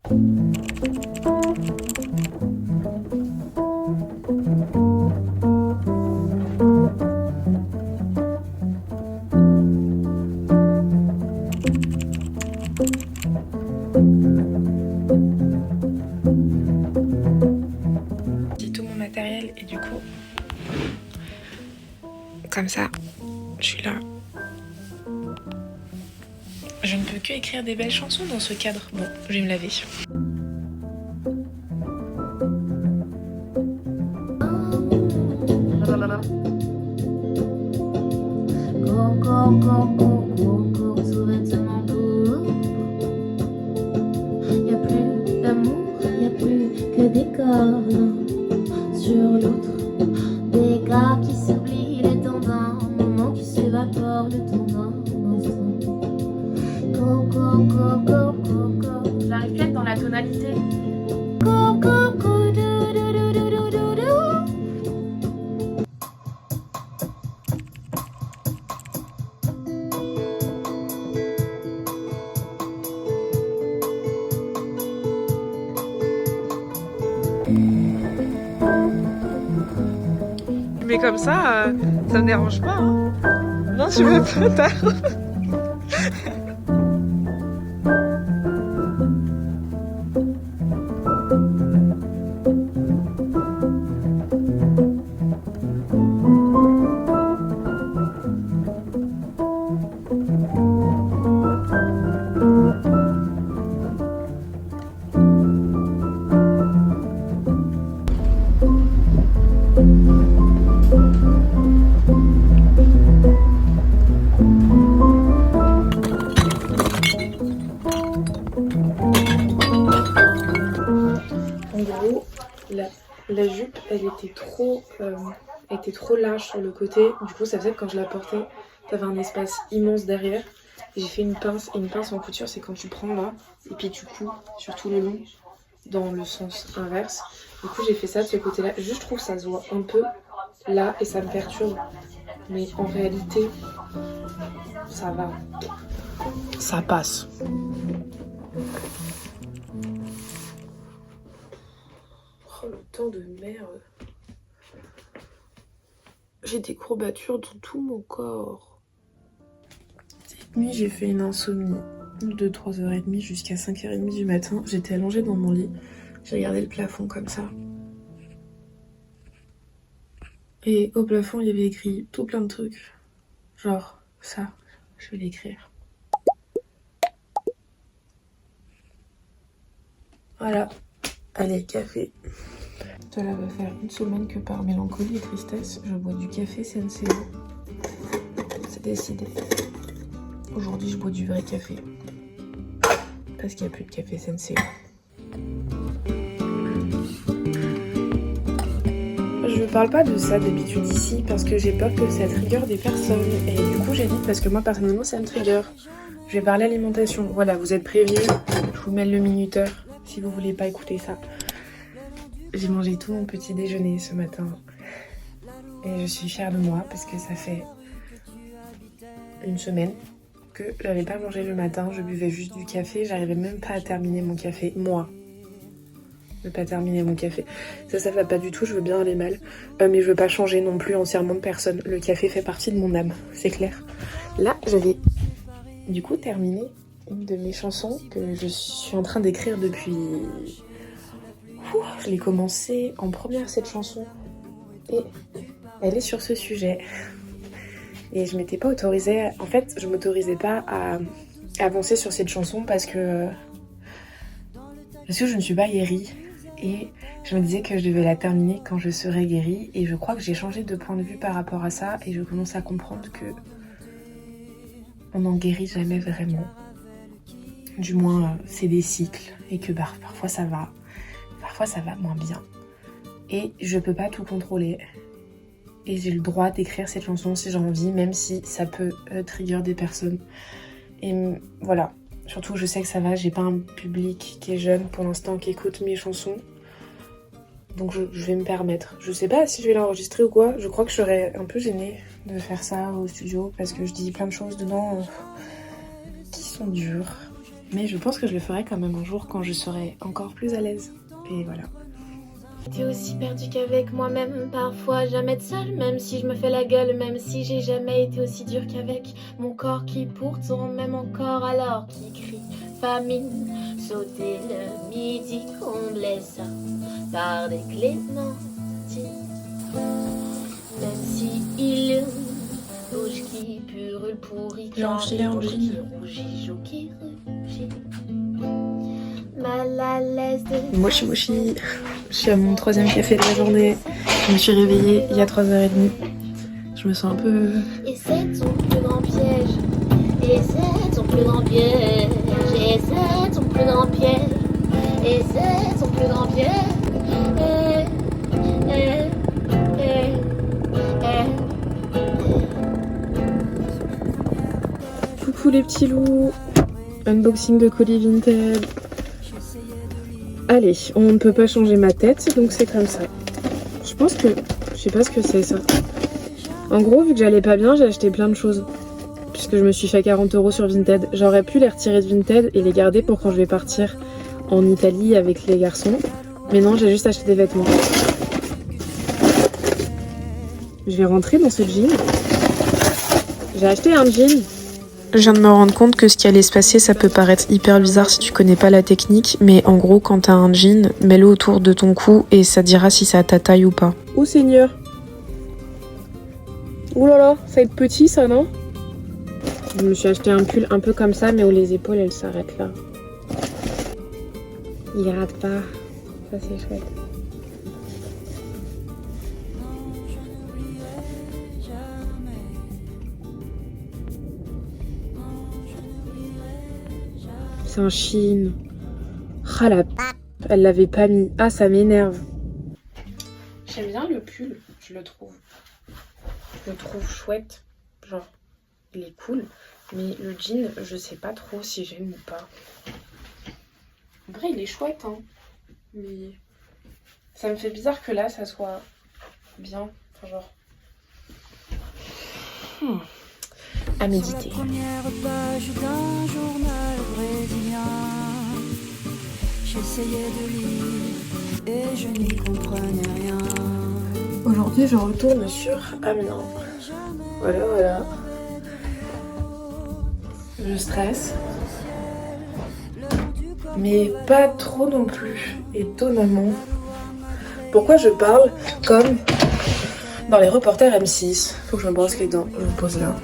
J'ai tout mon matériel et du coup, comme ça, je suis là. Je ne peux que écrire des belles chansons dans ce cadre. Bon, je vais me laver. Y'a plus d'amour, y'a plus que des corps sur l'autre. Des gars qui s'oublient le temps d'un moment qui s'évapore le temps d'un instant. Coco, coco, coco. J'arrive plus à être dans la tonalité. Coco, coco, do, do, do, do, do, do, do. Mais comme ça me dérange pas. Hein. Non, tu veux pas tard. En gros, la jupe, elle était trop large sur le côté. Du coup, ça faisait que quand je la portais, t'avais un espace immense derrière. J'ai fait une pince, et une pince en couture, c'est quand tu prends là, et puis tu couds sur tout le long, dans le sens inverse. Du coup, j'ai fait ça de ce côté-là. Juste, je trouve que ça se voit un peu là, et ça me perturbe. Mais en réalité, ça va. Ça passe. Oh, le temps de merde. J'ai des courbatures dans tout mon corps. Cette nuit, j'ai fait une insomnie de 3h30 jusqu'à 5h30 du matin. J'étais allongée dans mon lit. J'ai regardé le plafond comme ça. Et au plafond, il y avait écrit tout plein de trucs. Genre, ça, je vais l'écrire. Voilà. Allez, café. Cela va faire une semaine que par mélancolie et tristesse, je bois du café Senseo. C'est décidé. Aujourd'hui, je bois du vrai café. Parce qu'il n'y a plus de café Senseo. Je parle pas de ça d'habitude ici parce que j'ai peur que ça trigger des personnes. Et du coup, j'évite parce que moi, personnellement, ça me trigger. Je vais parler alimentation. Voilà, vous êtes prévenus. Je vous mets le minuteur si vous voulez pas écouter ça. J'ai mangé tout mon petit déjeuner ce matin. Et je suis fière de moi parce que ça fait une semaine que j'avais pas mangé le matin. Je buvais juste du café. J'arrivais même pas à terminer mon café. Moi. Ne pas terminer mon café. Ça va pas du tout. Je veux bien aller mal. Mais je veux pas changer non plus entièrement de personne. Le café fait partie de mon âme. C'est clair. Là, j'avais du coup terminé une de mes chansons que je suis en train d'écrire depuis... je l'ai commencé en première cette chanson et elle est sur ce sujet. Et je m'étais pas autorisée... En fait, je m'autorisais pas à avancer sur cette chanson parce que je ne suis pas guérie. Et je me disais que je devais la terminer quand je serais guérie. Et je crois que j'ai changé de point de vue par rapport à ça. Et je commence à comprendre que on n'en guérit jamais vraiment. Du moins, c'est des cycles. Et que parfois ça va. Parfois ça va moins bien. Et je peux pas tout contrôler. Et j'ai le droit d'écrire cette chanson si j'ai envie, même si ça peut trigger des personnes. Et voilà. Surtout, je sais que ça va, j'ai pas un public qui est jeune pour l'instant qui écoute mes chansons. Donc je vais me permettre. Je sais pas si je vais l'enregistrer ou quoi. Je crois que je serais un peu gênée de faire ça au studio parce que je dis plein de choses dedans qui sont dures. Mais je pense que je le ferai quand même un jour quand je serai encore plus à l'aise. Et voilà. T'es aussi perdu qu'avec moi-même, parfois jamais être seule, même si je me fais la gueule, même si j'ai jamais été aussi dure qu'avec mon corps qui pourtant m'aime encore alors qui crie famine, sauter le midi, combler ça par des clémentines, même si il y a une bouche qui brûle pourri, qui rougit, joue qui rugit. Mal à l'aise de Mochi mochi. Je suis à mon 3e café de la journée. Je me suis réveillée il y a 3h30. Je me sens un peu... Et c'est ton plus grand piège. Et c'est ton plus grand piège. Et c'est ton plus grand piège. Et c'est ton plus grand piège. Coucou les petits loups. Unboxing de colis Vinted. Allez, on ne peut pas changer ma tête, donc c'est comme ça. Je pense que... Je sais pas ce que c'est ça. En gros, vu que j'allais pas bien, j'ai acheté plein de choses. Puisque je me suis fait 40 € sur Vinted. J'aurais pu les retirer de Vinted et les garder pour quand je vais partir en Italie avec les garçons. Mais non, j'ai juste acheté des vêtements. Je vais rentrer dans ce jean. J'ai acheté un jean. Je viens de me rendre compte que ce qui allait se passer, ça peut paraître hyper bizarre si tu connais pas la technique, mais en gros, quand t'as un jean, mets-le autour de ton cou et ça dira si c'est à ta taille ou pas. Oh Seigneur! Ouh là là, ça va être petit ça, non? Je me suis acheté un pull un peu comme ça, mais où les épaules elles s'arrêtent là. Il rate pas, ça c'est chouette. C'est un Shein. Ah la p... Elle l'avait pas mis. Ah ça m'énerve. J'aime bien le pull, je le trouve. Je le trouve chouette. Genre, il est cool. Mais le jean, je sais pas trop si j'aime ou pas. En vrai, il est chouette, hein. Mais ça me fait bizarre que là, ça soit bien. Enfin, genre... À méditer. Sur la première page d'un journal brésilien, j'essayais de lire et je n'y comprenais rien. Aujourd'hui, je retourne sur Amiens. Voilà. Je stresse. Mais pas trop non plus, étonnamment. Pourquoi je parle comme dans les reporters M6? Faut que je me brosse les dents. Je me pose là.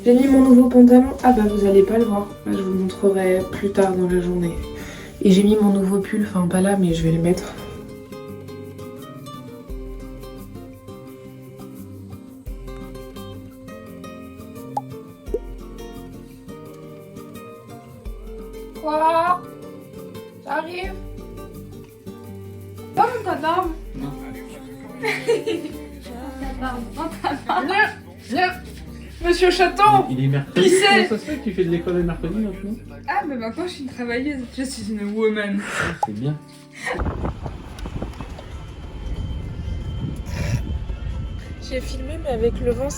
J'ai mis mon nouveau pantalon. Ah bah vous allez pas le voir. Je vous montrerai plus tard dans la journée. Et j'ai mis mon nouveau pull. Enfin pas là mais je vais le mettre. Quoi? J'arrive. Pas mon pantalon. Non. Viens. Monsieur Chaton. Il est mercredi. Pissez. Ça se fait que tu fais de l'école le mercredi maintenant? Ah, mais maintenant je suis une travailleuse, je suis une woman. C'est bien. J'ai filmé, mais avec le vent,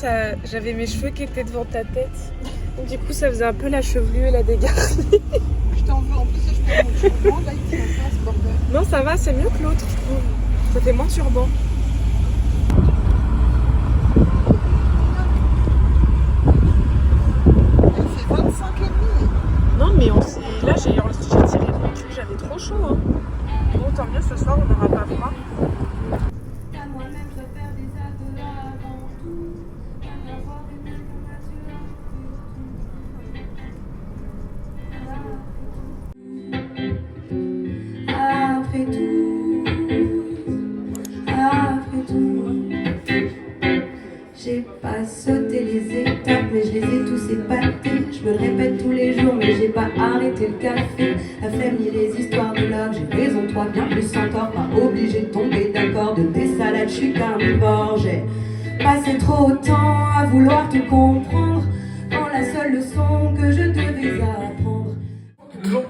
j'avais mes cheveux qui étaient devant ta tête. Donc, du coup, ça faisait un peu la chevelure et la dégarnie. Je t'en veux, en plus je fais mon turban, là il fait un ce bordel. Non, ça va, c'est mieux que l'autre, je trouve. Ça fait moins turban. C'est 25,5. Non, mais là, j'ai tiré le pull, j'avais trop chaud. Hein. Bon, tant mieux, ce soir, on n'aura pas froid. Après tout, j'ai pas sauté les étapes, mais je les ai tous épatés. Je me le répète tous les jours, mais j'ai pas arrêté le café. La flemme ni les histoires de love, j'ai raison, toi bien plus encore. Pas obligé de tomber d'accord, de tes salades, je suis carnivore. J'ai passé trop de temps à vouloir te comprendre, quand la seule leçon que je devais apprendre.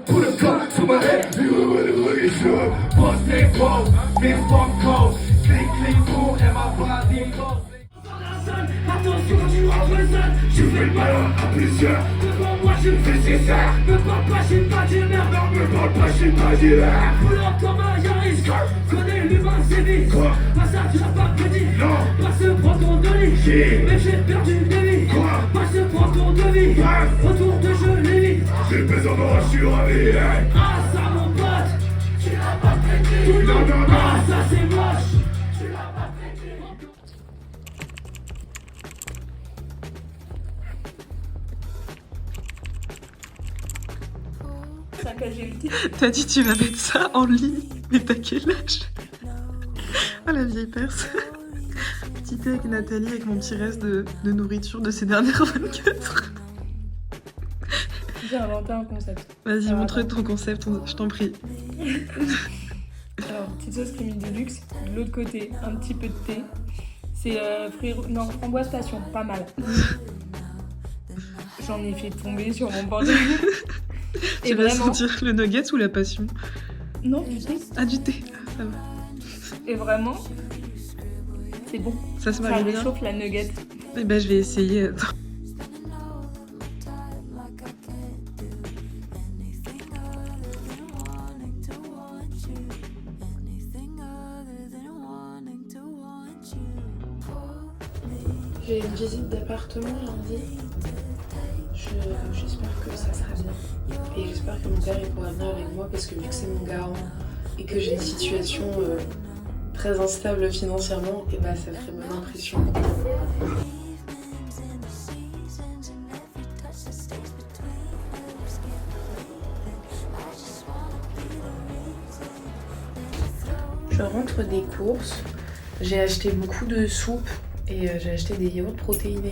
Put a gun to my head, look at you. Bust they blow, big funk cold. Clean, cool, and my body goes. Attention quand tu rentres besoin, je fais le malin à plusieurs. Devant moi je fais sincère. Me parle pas, j'ai pas du merde. Non, me parle pas, j'ai pas du merde. Voulant comme un Yaris. Connais l'humain, c'est vite. Quoi? Pas ça, tu n'as pas prédit. Non. Pas se prendre ton devis. Mais j'ai perdu de vie. Quoi? Pas se prendre ton devis. Retour de jeu, Lévi. J'ai besoin de je suis ravi. Ah ça mon pote, tu l'as pas traité. Non, non, non. Ah ça c'est moche, tu l'as pas traité. T'as dit tu vas mettre ça en ligne, mais t'as quel âge? Oh la vieille perse. Petit thé avec Nathalie avec mon petit reste de nourriture de ces dernières 24. J'ai inventé un concept. Vas-y, Alors, montre attends. ton concept, je t'en prie. Alors, petite sauce crémie de luxe. De l'autre côté, un petit peu de thé. C'est non, framboise passion, pas mal. J'en ai fait tomber sur mon pantalon. Tu vas sentir le nugget ou la passion? Non, du thé. Ah, du thé, ça va. Et vraiment, c'est bon. Ça se Ça marie bien. réchauffe la nugget. Eh ben, je vais essayer. Attends. J'ai une visite d'appartement lundi. J'espère que ça sera bien. Et j'espère que mon père il pourra venir avec moi parce que vu que c'est mon garant et que j'ai une situation très instable financièrement, et bah ça ferait bonne impression. Je rentre des courses. J'ai acheté beaucoup de soupe et j'ai acheté des yaourts protéinés.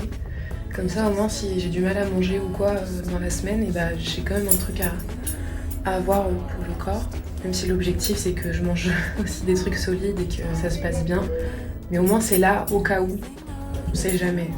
Comme ça, au moins, si j'ai du mal à manger ou quoi dans la semaine, et bah, j'ai quand même un truc à avoir pour le corps. Même si l'objectif, c'est que je mange aussi des trucs solides et que ça se passe bien. Mais au moins, c'est là, au cas où. On sait jamais.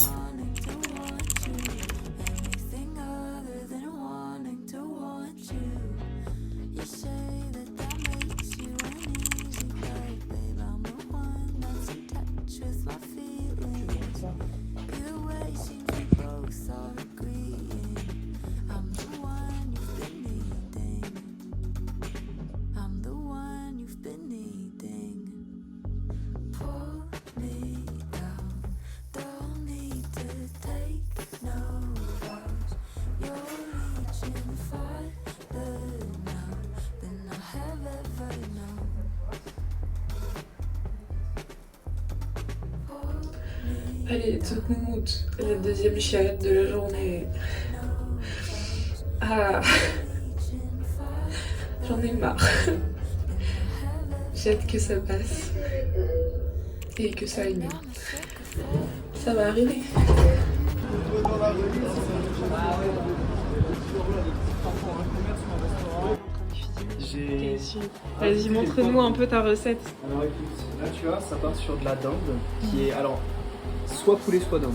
Allez, toute moumoute, la deuxième chialette de la journée. Ah, j'en ai marre. J'ai hâte que ça passe et que ça aille mieux. Ça va arriver. Vas-y, montre-nous un peu ta recette. Alors écoute, là tu vois, ça part sur de la dinde qui est alors soit poulet soit dinde.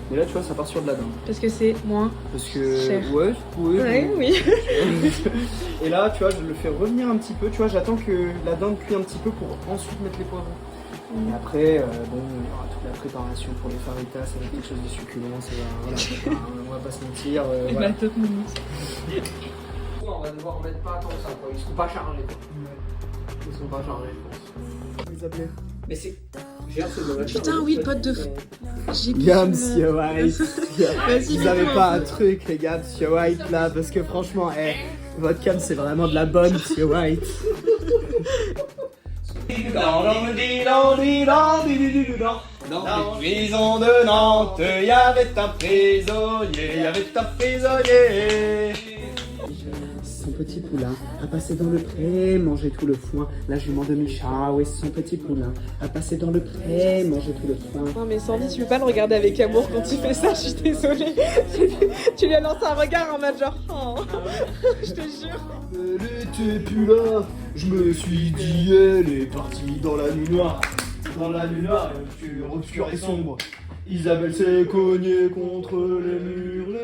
Mais là tu vois, ça part sur de la dinde. Parce que c'est moins Parce que cher. ouais, oui. Et là tu vois, je le fais revenir un petit peu. Tu vois, j'attends que la dinde cuise un petit peu pour ensuite mettre les poivrons. Et après, bon, il y aura toute la préparation pour les faritas avec quelque chose de succulent. Voilà, on va pas se mentir. Et Voilà. bah, top moumoute. On va devoir en mettre pas tant que ça, quoi. Ils sont pas chargés. Ils sont pas chargés, je pense. Vous appelez Mais c'est. J'ai hâte de Putain, oui, pote de fou. J'ai Gams, plus yo white. Vas-y, Vous avez fais-moi pas un un truc, les gars, Monsieur White là, parce que franchement, votre cam c'est vraiment de la bonne, Monsieur White. Dans les prisons de Nantes, y avait un prisonnier, Son petit poulain a passé dans le pré, manger tout le foin. La jument de Micha, oui, son petit poulain a passé dans le pré, manger tout le foin. Non mais Sandy, tu peux pas le regarder avec amour quand il fait ça, je suis désolée. Tu lui as lancé un regard en mode genre, oh. Je te jure. Elle était plus là, je me suis dit, elle est partie dans la nuit noire. Dans la nuit noire, obscure et sombre. Isabelle s'est cognée contre les murs,